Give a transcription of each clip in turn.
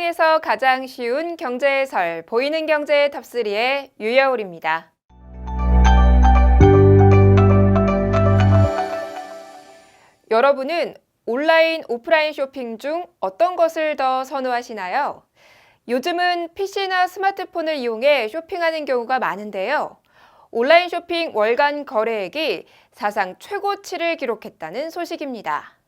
세상에서 가장 쉬운 경제 해설, 보이는 경제 탑3의 유여울입니다. 여러분은 온라인, 오프라인 쇼핑 중 어떤 것을 더 선호하시나요? 요즘은 PC나 스마트폰을 이용해 쇼핑하는 경우가 많은데요. 온라인 쇼핑 월간 거래액이 사상 최고치를 기록했다는 소식입니다.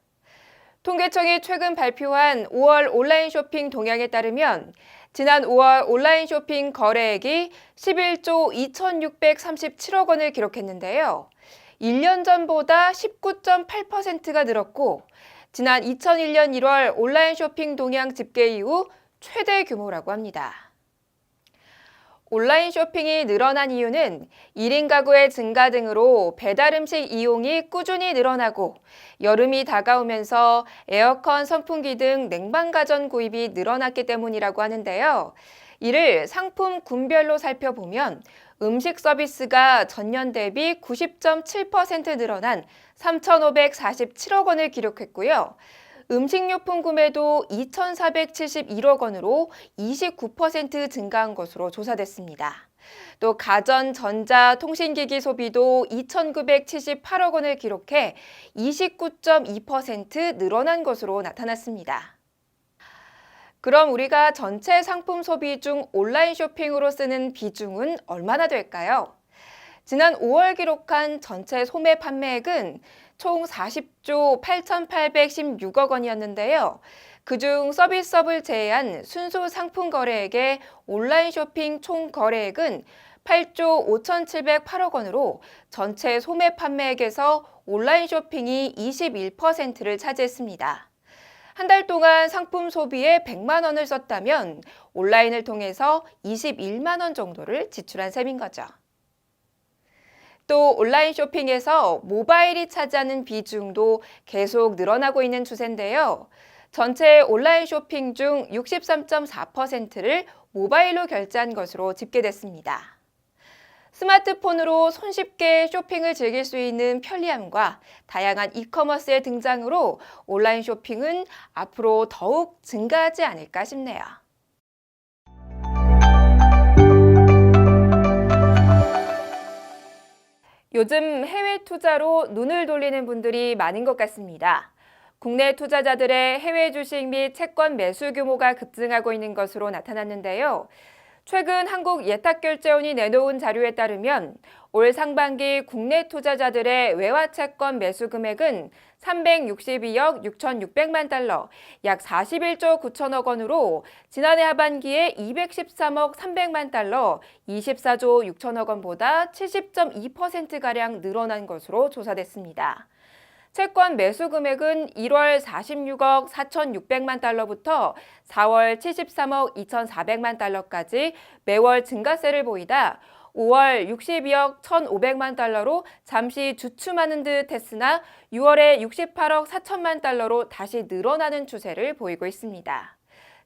통계청이 최근 발표한 5월 온라인 쇼핑 동향에 따르면 지난 5월 온라인 쇼핑 거래액이 11조 2,637억 원을 기록했는데요. 1년 전보다 19.8%가 늘었고 지난 2001년 1월 온라인 쇼핑 동향 집계 이후 최대 규모라고 합니다. 온라인 쇼핑이 늘어난 이유는 1인 가구의 증가 등으로 배달 음식 이용이 꾸준히 늘어나고 여름이 다가오면서 에어컨, 선풍기 등 냉방가전 구입이 늘어났기 때문이라고 하는데요. 이를 상품 군별로 살펴보면 음식 서비스가 전년 대비 90.7% 늘어난 3,547억 원을 기록했고요. 음식료품 구매도 2,471억 원으로 29% 증가한 것으로 조사됐습니다. 또 가전, 전자, 통신기기 소비도 2,978억 원을 기록해 29.2% 늘어난 것으로 나타났습니다. 그럼 우리가 전체 상품 소비 중 온라인 쇼핑으로 쓰는 비중은 얼마나 될까요? 지난 5월 기록한 전체 소매 판매액은 총 40조 8,816억 원이었는데요. 그중 서비스업을 제외한 순수 상품 거래액의 온라인 쇼핑 총 거래액은 8조 5,708억 원으로 전체 소매 판매액에서 온라인 쇼핑이 21%를 차지했습니다. 한 달 동안 상품 소비에 100만 원을 썼다면 온라인을 통해서 21만 원 정도를 지출한 셈인 거죠. 또 온라인 쇼핑에서 모바일이 차지하는 비중도 계속 늘어나고 있는 추세인데요. 전체 온라인 쇼핑 중 63.4%를 모바일로 결제한 것으로 집계됐습니다. 스마트폰으로 손쉽게 쇼핑을 즐길 수 있는 편리함과 다양한 이커머스의 등장으로 온라인 쇼핑은 앞으로 더욱 증가하지 않을까 싶네요. 요즘 해외 투자로 눈을 돌리는 분들이 많은 것 같습니다. 국내 투자자들의 해외 주식 및 채권 매수 규모가 급증하고 있는 것으로 나타났는데요. 최근 한국예탁결제원이 내놓은 자료에 따르면 올 상반기 국내 투자자들의 외화 채권 매수 금액은 362억 6,600만 달러, 약 41조 9천억 원으로 지난해 하반기에 213억 300만 달러, 24조 6천억 원보다 70.2%가량 늘어난 것으로 조사됐습니다. 채권 매수 금액은 1월 46억 4,600만 달러부터 4월 73억 2,400만 달러까지 매월 증가세를 보이다 5월 62억 1,500만 달러로 잠시 주춤하는 듯 했으나 6월에 68억 4천만 달러로 다시 늘어나는 추세를 보이고 있습니다.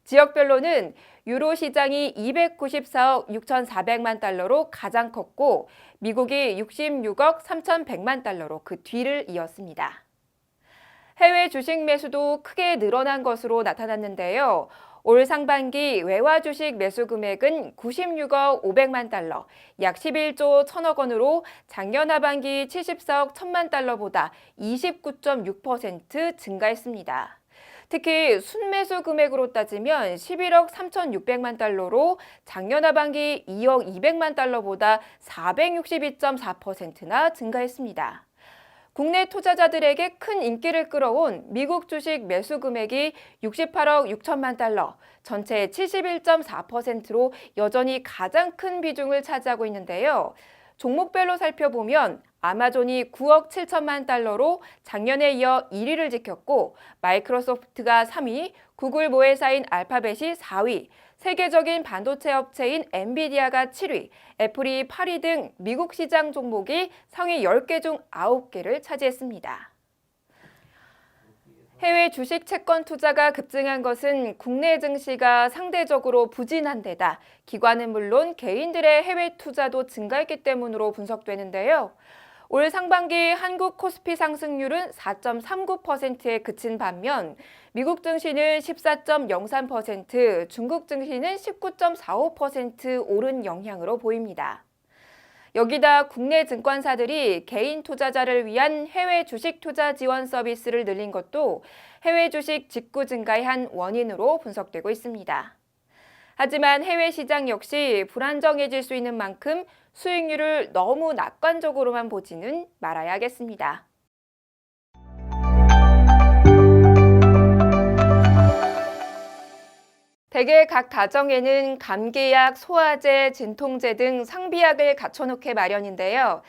지역별로는 유로 시장이 294억 6,400만 달러로 가장 컸고 미국이 66억 3,100만 달러로 그 뒤를 이었습니다. 해외 주식 매수도 크게 늘어난 것으로 나타났는데요. 올 상반기 외화 주식 매수 금액은 96억 500만 달러, 약 11조 1천억 원으로 작년 하반기 74억 1천만 달러보다 29.6% 증가했습니다. 특히 순매수 금액으로 따지면 11억 3,600만 달러로 작년 하반기 2억 200만 달러보다 462.4%나 증가했습니다. 국내 투자자들에게 큰 인기를 끌어온 미국 주식 매수 금액이 68억 6천만 달러, 전체의 71.4%로 여전히 가장 큰 비중을 차지하고 있는데요. 종목별로 살펴보면 아마존이 9억 7천만 달러로 작년에 이어 1위를 지켰고 마이크로소프트가 3위, 구글 모회사인 알파벳이 4위, 세계적인 반도체 업체인 엔비디아가 7위, 애플이 8위 등 미국 시장 종목이 상위 10개 중 9개를 차지했습니다. 해외 주식 채권 투자가 급증한 것은 국내 증시가 상대적으로 부진한 데다 기관은 물론 개인들의 해외 투자도 증가했기 때문으로 분석되는데요. 올 상반기 한국 코스피 상승률은 4.39%에 그친 반면 미국 증시는 14.03%, 중국 증시는 19.45% 오른 영향으로 보입니다. 여기다 국내 증권사들이 개인 투자자를 위한 해외 주식 투자 지원 서비스를 늘린 것도 해외 주식 직구 증가의 한 원인으로 분석되고 있습니다. 하지만 해외 시장 역시 불안정해질 수 있는 만큼 수익률을 너무 낙관적으로만 보지는 말아야겠습니다. 대개 각 가정에는 감기약, 소화제, 진통제 등 상비약을 갖춰놓게 마련인데요.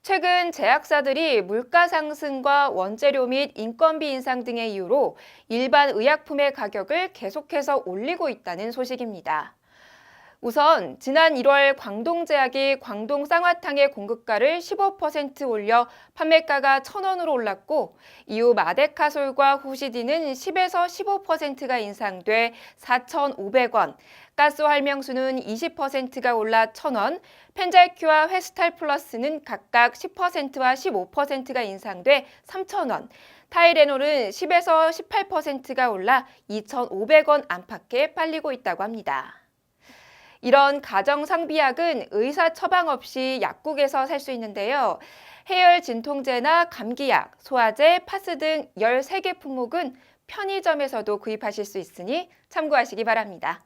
최근 제약사들이 물가 상승과 원재료 및 인건비 인상 등의 이유로 일반 의약품의 가격을 계속해서 올리고 있다는 소식입니다. 우선 지난 1월 광동제약이 광동 쌍화탕의 공급가를 15% 올려 판매가가 1,000원으로 올랐고 이후 마데카솔과 후시딘은 10에서 15%가 인상돼 4,500원, 가스활명수는 20%가 올라 1,000원, 펜잘큐와 회스탈 플러스는 각각 10%와 15%가 인상돼 3,000원, 타이레놀은 10에서 18%가 올라 2,500원 안팎에 팔리고 있다고 합니다. 이런 가정 상비약은 의사 처방 없이 약국에서 살 수 있는데요. 해열 진통제나 감기약, 소화제, 파스 등 13개 품목은 편의점에서도 구입하실 수 있으니 참고하시기 바랍니다.